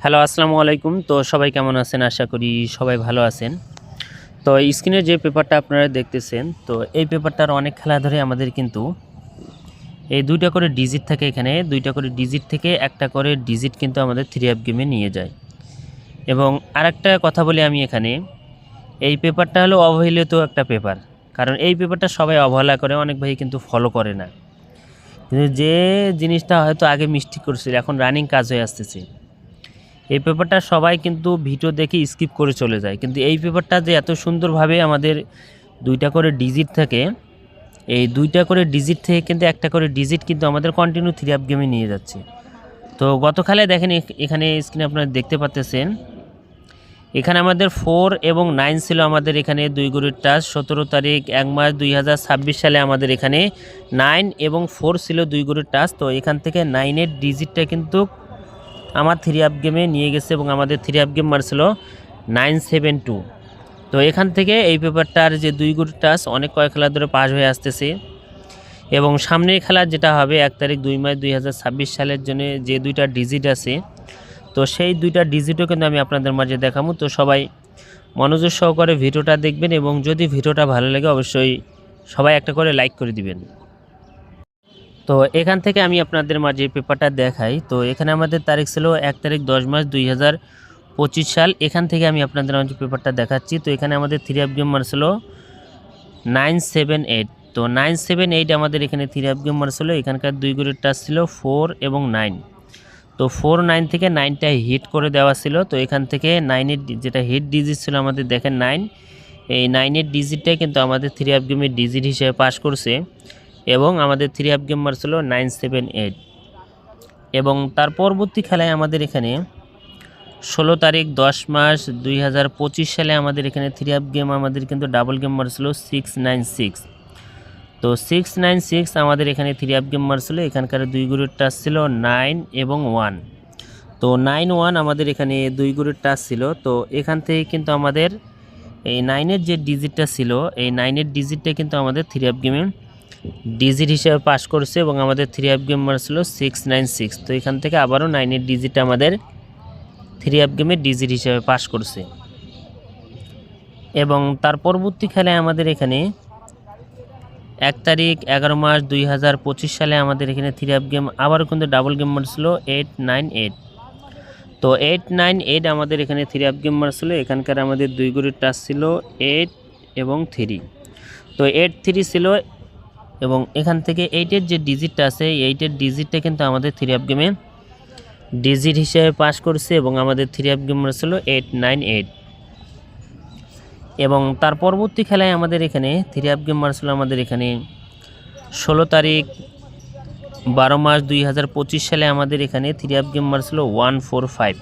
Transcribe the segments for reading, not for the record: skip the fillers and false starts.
Hello, আসসালামু আলাইকুম। তো সবাই কেমন আছেন? আশা করি সবাই ভালো আছেন। তো স্ক্রিনে যে পেপারটা আপনারা দেখতেছেন, তো এই পেপারটার অনেক খেলা ধরে আমাদের কিন্তু এই ২টা করে ডিজিট থাকে এখানে। ২টা করে ডিজিট থেকে একটা করে ডিজিট কিন্তু আমাদের 3 অ্যাপ গেমে নিয়ে যায়। এবং আরেকটা কথা বলি আমি এখানে, এই পেপারটা হলো অবহেলিত একটা পেপার। কারণ এই পেপারটা সবাই অবহেলা করে, অনেক ভাই কিন্তু ফলো করে না। কিন্তু যে জিনিসটা হয়তো আগে মিস্টেক করছিল, এখন রানিং কাজ হয়ে আসতেছে। এই পেপারটা সবাই কিন্তু ভিডিও দেখে স্কিপ করে চলে যায়, কিন্তু এই পেপারটা যে এত সুন্দরভাবে আমাদের 2টা করে ডিজিট থাকে, এই 2টা করে ডিজিট থেকে কিন্তু একটা করে ডিজিট কিন্তু আমাদের কন্টিনিউ 3 অ্যাপ গেমে নিয়ে যাচ্ছে। তো গত খেলায় দেখেন এখানে স্ক্রিনে আপনারা দেখতে পাচ্ছেন, এখানে আমাদের 4 এবং 9 ছিল আমাদের এখানে 2 গরুর টাচ। 17 তারিখ 1 মাস 2026 সালে আমাদের এখানে 9 এবং 4 ছিল 2 গরুর টাচ। তো এখান থেকে 9-এর ডিজিটটা কিন্তু আমার 3 অ্যাপ গেমে নিয়ে গেছে এবং আমাদের 3 অ্যাপ গেম মারছিল 972। তো এখান থেকে এই পেপারটার যে 2 গুটি টাচ অনেক কয়েক খেলা ধরে পাস হয়ে আসতেছে। এবং সামনের খেলা যেটা হবে 1 তারিখ 2 মাস 2026 সালের জন্য যে 2টা ডিজিট আছে, তো সেই 2টা ডিজিটও কিন্তু আমি আপনাদের মাঝে দেখাবো। তো সবাই মনোযোগ সহকারে ভিডিওটা দেখবেন এবং যদি ভিডিওটা ভালো লাগে অবশ্যই সবাই একটা করে লাইক করে দিবেন। তো এখান থেকে আমি আপনাদের মাঝে পেপারটা দেখাই। তো এখানে আমাদের তারিখ ছিল 1 তারিখ 10 মাস 2025 সাল। এখান থেকে আমি আপনাদের মাঝে পেপারটা দেখাচ্ছি। তো এখানে আমাদের 3 অ্যাপ গেম মারছিল 978। তো 978 আমাদের এখানে 3 অ্যাপ গেম মারছিল। এখানকার 2 গড়ের টাচ ছিল 4 এবং 9। তো 4 9 থেকে 9টা হিট করে দেওয়া ছিল। তো এখান থেকে 9-এর যেটা হিট ডিজিট ছিল আমাদের দেখেন 9, এই 9-এর ডিজিটটাই কিন্তু আমাদের 3 অ্যাপ গেমের ডিজিট হিসেবে পাস করছে এবং আমাদের 3 অ্যাপ গেম মারছিল 978। এবং তার পরবর্তী খেলায় আমাদের এখানে 16 তারিখ 10 মাস 2025 সালে আমাদের এখানে 3 অ্যাপ গেম আমাদের কিন্তু ডাবল গেম মারছিল 696। তো 696 আমাদের এখানে 3 অ্যাপ গেম মারছিল। এখানকার 2 গড়ের টাচ ছিল 9 এবং 1। তো 9-1 আমাদের এখানে 2 গড়ের টাচ ছিল। তো এখান থেকে কিন্তু আমাদের এই 9-এর যে ডিজিটটা ছিল, এই 9-এর ডিজিটটা কিন্তু আমাদের 3 অ্যাপ গেমে ডিজিট হিসেবে পাস করছে এবং আমাদের 3 অ্যাপ গেম মারছিল 696। তো এখান থেকে আবারও 9-এর ডিজিট আমাদের 3 অ্যাপ গেমের ডিজিট হিসেবে পাস করছে। এবং তার পরবর্তী খেলায় আমাদের এখানে 1 তারিখ 11 মাস 2025 সালে আমাদের এখানে 3 অ্যাপ গেম আবারও কিন্তু ডাবল গেম মারছিল 898। তো 898 আমাদের এখানে 3 অ্যাপ গেম মারছিল। এখানকার আমাদের 2 গড়ের টাচ ছিল 8 এবং 3। তো 8-3 ছিল এবং এখান থেকে 8-এর যে ডিজিটটা আছে, এই 8-এর ডিজিটটা কিন্তু আমাদের 3 অ্যাপ গেমে ডিজিট হিসেবে পাস করছে এবং আমাদের 3 অ্যাপ গেম ছিল 898। এবং তার পরবর্তী খেলায় আমাদের এখানে 3 অ্যাপ গেম ছিল আমাদের এখানে 16 তারিখ 12 মাস 2025 সালে আমাদের এখানে 3 অ্যাপ গেম ছিল 145।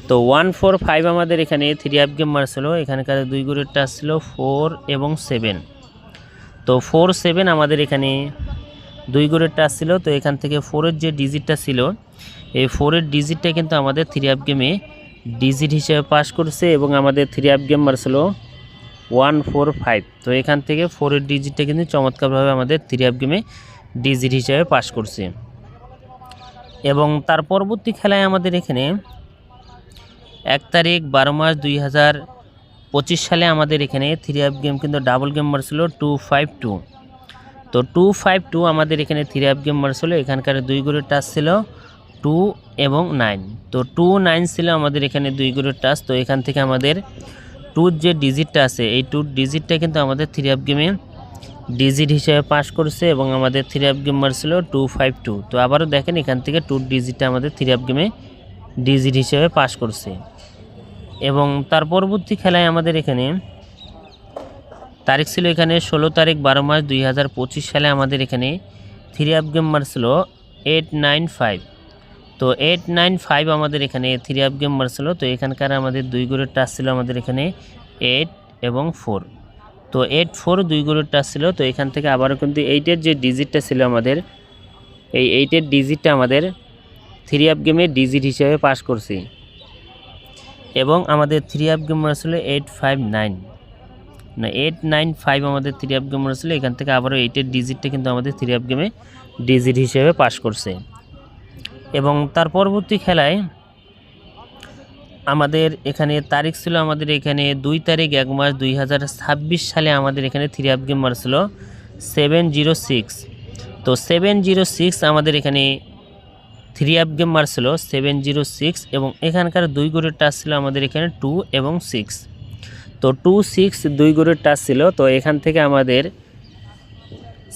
তো 145 আমাদের এখানে 3 অ্যাপ গেম ছিল। এখানকার 2 গড়ের টাচ ছিল 4 এবং 7। তো 4-7 আমাদের এখানে 2 গড়ের টাচ ছিল। তো এখান থেকে 4-এর যে ডিজিটটা ছিল, এই 4-এর ডিজিটটা কিন্তু আমাদের 3 অ্যাপ গেমে ডিজিট হিসেবে পাস করছে এবং আমাদের 3 অ্যাপ গেম ছিল 145। তো এখান থেকে 4-এর ডিজিটটা কিন্তু চমৎকারভাবে আমাদের 3 অ্যাপ গেমে ডিজিট হিসেবে পাস করছে। এবং তার পরবর্তী খেলায় আমাদের এখানে 1 তারিখ 12 মাস 2025 সালে আমাদের এখানে 3 অ্যাপ গেম কিন্তু ডাবল গেম ছিল 252। তো 252 আমাদের এখানে 3 অ্যাপ গেম ছিল। এখানকার 2 গড়ের টাচ ছিল 2 এবং 9। তো 2-9 ছিল আমাদের এখানে 2 গড়ের টাচ। তো এখান থেকে আমাদের 2-র যে ডিজিটটা আছে, এই 2-র ডিজিটটা কিন্তু আমাদের 3 অ্যাপ গেমে ডিজিট হিসেবে পাস করছে এবং আমাদের 3 অ্যাপ গেম ছিল 252। তো আবারও দেখেন এখান থেকে 2-র ডিজিটটা আমাদের 3 অ্যাপ গেমে ডিজিট হিসেবে পাস করছে। এবং তার পরবর্তী খেলায় আমাদের এখানে তারিখ ছিল এখানে 16 তারিখ 12 মাস 2025 সালে আমাদের এখানে 3 অ্যাপ গেম ছিল 895। তো 895 আমাদের এখানে 3 অ্যাপ গেম ছিল। তো এখানকার আমাদের 2 গড়ের টাচ ছিল আমাদের এখানে 8 এবং 4। তো 8-4 2 গড়ের টাচ ছিল। তো এখান থেকে আবারও কিন্তু 8-এর যে ডিজিটটা ছিল আমাদের, এই 8-এর ডিজিটটা আমাদের 3 অ্যাপ গেমে ডিজিট হিসেবে পাস করছি এবং আমাদের 3 অ্যাপ গেম ছিল 859 না 895 আমাদের 3 অ্যাপ গেম ছিল। এখান থেকে আবারও 8-এর ডিজিটটা কিন্তু আমাদের 3 অ্যাপ গেমে ডিজিট হিসেবে পাস করছে। এবং তার পরবর্তী খেলায় আমাদের এখানে তারিখ ছিল আমাদের এখানে 2 তারিখ 1 মাস 2026 সালে আমাদের এখানে 3 আপ গেম মারছিল 706। তো 706 আমাদের এখানে 3 আপ গেম মারছিল 706 এবং এখানকার 2 গড়ের টাচ ছিল আমাদের এখানে 2 এবং 6। তো 2 6 2 গড়ের টাচ ছিল। তো এখান থেকে আমাদের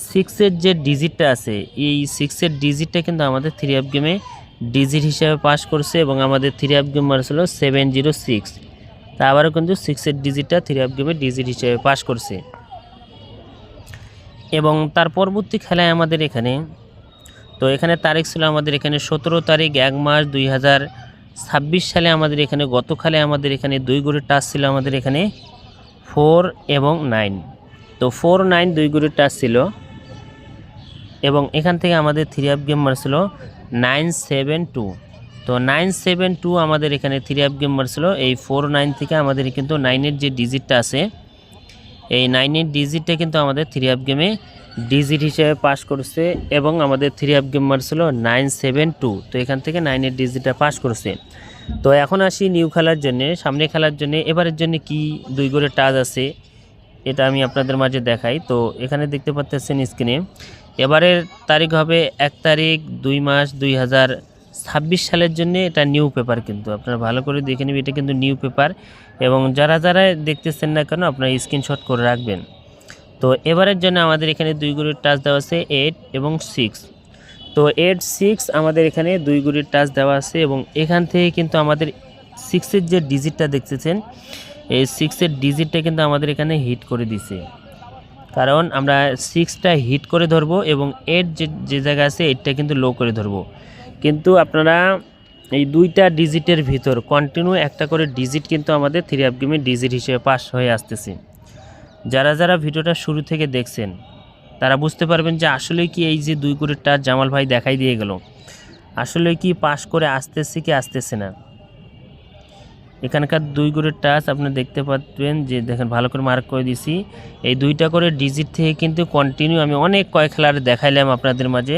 6-এর যে ডিজিটটা আছে এই 6-এর ডিজিটটা কিন্তু আমাদের 3 আপ গেমে ডিজিট হিসাবে পাস করছে এবং আমাদের 3 আপ গেম মারছিল 706। তা আবারও কিন্তু 6-এর ডিজিটটা 3 আপ গেমে ডিজিট হিসাবে পাস করছে। এবং তার পরবর্তী খেলায় আমাদের এখানে, তো এখানে তারিখ ছিল আমাদের এখানে 17 তারিখ 1 মাস 2026 সালে আমাদের এখানে গত খেলে আমাদের এখানে 2 গড়ের টাচ ছিল আমাদের এখানে 4 এবং 9। তো 4 9 2 গড়ের টাচ ছিল এবং এখান থেকে আমাদের 3 আপ গেম মারছিল 972। তো 972 আমাদের এখানে 3 আপ গেম মারছিল। এই 4 9 থেকে আমাদের কিন্তু 9-এর যে ডিজিটটা আছে এই 9-এর ডিজিটটা কিন্তু আমাদের 3 আপ গেমে ডিজিট হিসেবে পাস করছে এবং আমাদের 3 আপ গেম মারছিল 972। তো এখান থেকে 9-এর ডিজিটটা পাস করছে। তো এখন আসি নিউ খেলার জন্য, সামনে খেলার জন্য এবারের জন্য কি 2 গড়ের টাচ আছে এটা আমি আপনাদের মাঝে দেখাই। তো এখানে দেখতে পাচ্ছেন স্ক্রিনে এবারের তারিখ হবে 1 তারিখ 2 মাস 2026 সালের জন্য। এটা নিউ পেপার, কিন্তু আপনারা ভালো করে দেখে নেবেন, এটা কিন্তু নিউ পেপার এবং যারা যারা দেখতেছেন না কেন আপনারা স্ক্রিনশট করে রাখবেন। তো এবারের জন্য আমাদের এখানে 2 গড়ের টাচ দেওয়া আছে 8 এবং 6। তো 8 6 আমাদের এখানে 2 গড়ের টাচ দেওয়া আছে এবং এখান থেকে কিন্তু আমাদের 6-এর যে ডিজিটটা দেখতেছেন এই 6-এর ডিজিটটা কিন্তু আমাদের এখানে হিট করে দিছে, কারণ আমরা 6টা হিট করে ধরবো এবং 8 যে জায়গা আছে 8টা কিন্তু লো করে ধরবো। কিন্তু আপনারা এই 2টা ডিজিটের ভিতর কন্টিনিউ একটা করে ডিজিট কিন্তু আমাদের 3 আপ গেমের ডিজিট হিসেবে পাস হয়ে আসতেছে। যারা যারা ভিডিওটা শুরু থেকে দেখছেন তারা বুঝতে পারবেন যে আসলে কি এই যে 2 গড়ের টাচ জামাল ভাই দেখাই দিয়ে গেল আসলে কি পাস করে আসতেছে কি আসতেছে না। এখানকার 2 গড়ের টাচ আপনি দেখতে পাচ্ছেন যে দেখেন ভালো করে মার্ক করে দিছি। এই 2টা করে ডিজিট থেকে কিন্তু কন্টিনিউ আমি অনেক কয়েক খেলার দেখাইলাম আপনাদের মাঝে,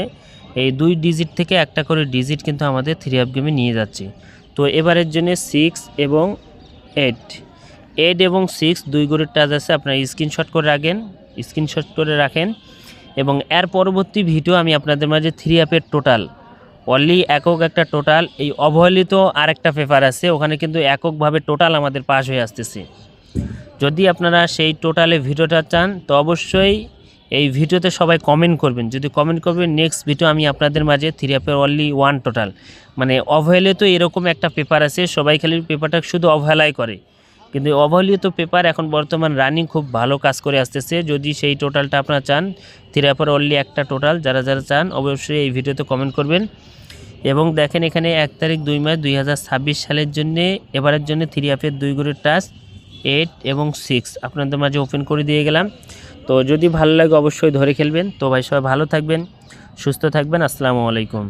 এই 2 ডিজিট থেকে একটা করে ডিজিট কিন্তু আমাদের 3 আপ গেমে নিয়ে যাচ্ছে। তো এবারের জন্য 6 এবং 8 এবং 6 2 গড়ের টাচ আছে, আপনারা স্ক্রিনশট করে রাখেন এবং এর পরবর্তী ভিডিও আমি আপনাদের মাঝে 3 আপের টোটাল অনলি একক একটা টোটাল, এই অবহেলিত আরেকটা পেপার আছে ওখানে কিন্তু এককভাবে টোটাল আমাদের পাস হয়ে আসতেছে। যদি আপনারা সেই টোটালে ভিডিওটা চান তো অবশ্যই এই ভিডিওতে সবাই কমেন্ট করবেন। যদি কমেন্ট করবেন নেক্সট ভিডিও আমি আপনাদের মাঝে 3 আপের অনলি 1 টোটাল, মানে অবহেলিত এরকম একটা পেপার আছে, সবাই খালি পেপারটা শুধু অবহেলাই করে, কিন্তু অবহেলিত পেপার এখন বর্তমান রানিং খুব ভালো কাজ করে আসতেছে। যদি সেই টোটালটা আপনারা চান 3 আপের অনলি একটা টোটাল, যারা যারা চান অবশ্যই এই ভিডিওতে কমেন্ট করবেন। এবং দেখেন এখানে 1 তারিখ 2 মাস 2026 সালের জন্য এবারের জন্য 3 আপের 2 গড়ের টাচ 8 এবং 6 আপনাদের মাঝে ওপেন করে দিয়ে গেলাম। তো যদি ভালো লাগে অবশ্যই ধরে খেলবেন। তো ভাই সবাই ভালো থাকবেন, সুস্থ থাকবেন, আসসালামু আলাইকুম।